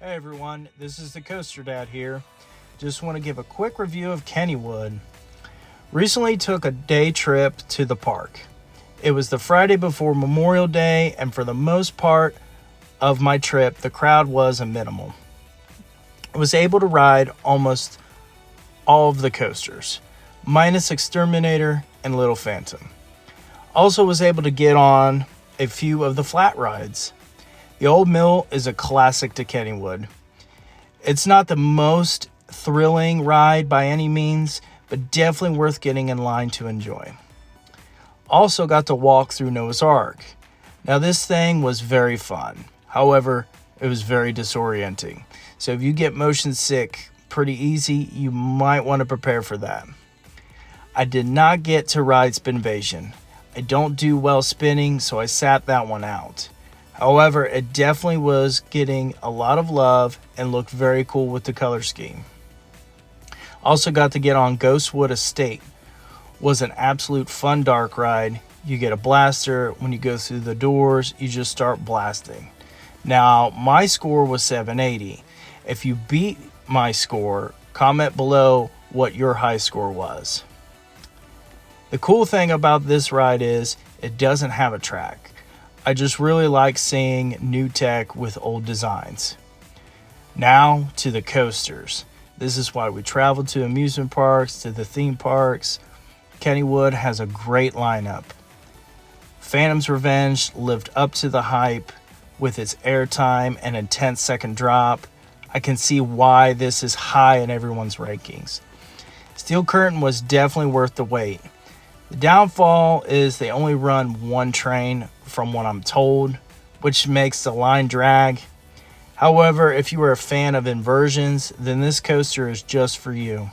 Hey everyone, this is the Coaster Dad here. Just want to give a quick review of Kennywood. Recently took a day trip to the park. It was the Friday before Memorial Day, and for the most part of my trip, the crowd was minimal. I was able to ride almost all of the coasters, minus Exterminator and Little Phantom. Also was able to get on a few of the flat rides. The Old Mill is a classic to Kennywood. It's not the most thrilling ride by any means, but definitely worth getting in line to enjoy. Also got to walk through Noah's Ark. Now this thing was very fun. However, it was very disorienting. So if you get motion sick pretty easy, you might want to prepare for that. I did not get to ride Spinvasion. I don't do well spinning, so I sat that one out. However, it definitely was getting a lot of love and looked very cool with the color scheme. Also got to get on Ghostwood Estate. Was an absolute fun dark ride. You get a blaster. When you go through the doors, you just start blasting. Now, my score was 780. If you beat my score, comment below what your high score was. The cool thing about this ride is it doesn't have a track. I just really like seeing new tech with old designs. Now to the coasters. This is why we travel to amusement parks, to the theme parks. Kennywood has a great lineup. Phantom's Revenge lived up to the hype with its airtime and a 10-second drop. I can see why this is high in everyone's rankings. Steel Curtain was definitely worth the wait. The downfall is they only run one train from what I'm told, which makes the line drag. However, if you are a fan of inversions, then this coaster is just for you.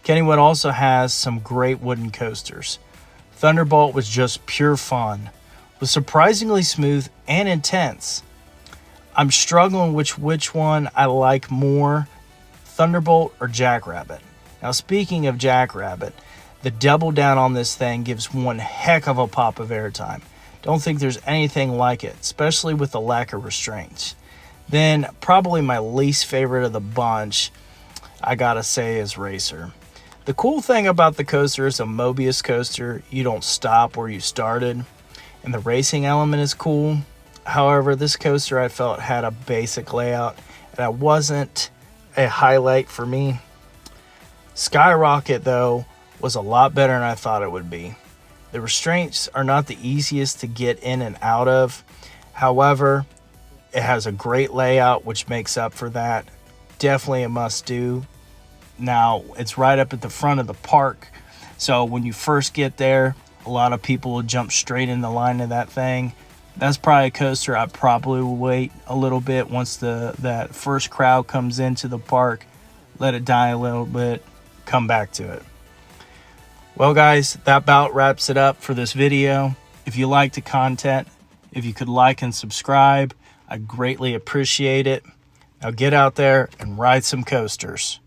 Kennywood also has some great wooden coasters. Thunderbolt was just pure fun. It was surprisingly smooth and intense. I'm struggling which one I like more, Thunderbolt or Jackrabbit. Now speaking of Jackrabbit, the double down on this thing gives one heck of a pop of airtime. Don't think there's anything like it, especially with the lack of restraints. Then probably my least favorite of the bunch, I gotta say, is Racer. The cool thing about the coaster is a Mobius coaster. You don't stop where you started, and the racing element is cool. However, this coaster I felt had a basic layout, and that wasn't a highlight for me. Skyrocket, though, was a lot better than I thought it would be. The restraints are not the easiest to get in and out of. However, it has a great layout, which makes up for that. Definitely a must-do. Now, it's right up at the front of the park, so when you first get there, a lot of people will jump straight in the line of that thing. That's probably a coaster I probably will wait a little bit once that first crowd comes into the park. Let it die a little bit, come back to it. Well guys, that about wraps it up for this video. If you like the content, if you could like and subscribe, I'd greatly appreciate it. Now get out there and ride some coasters.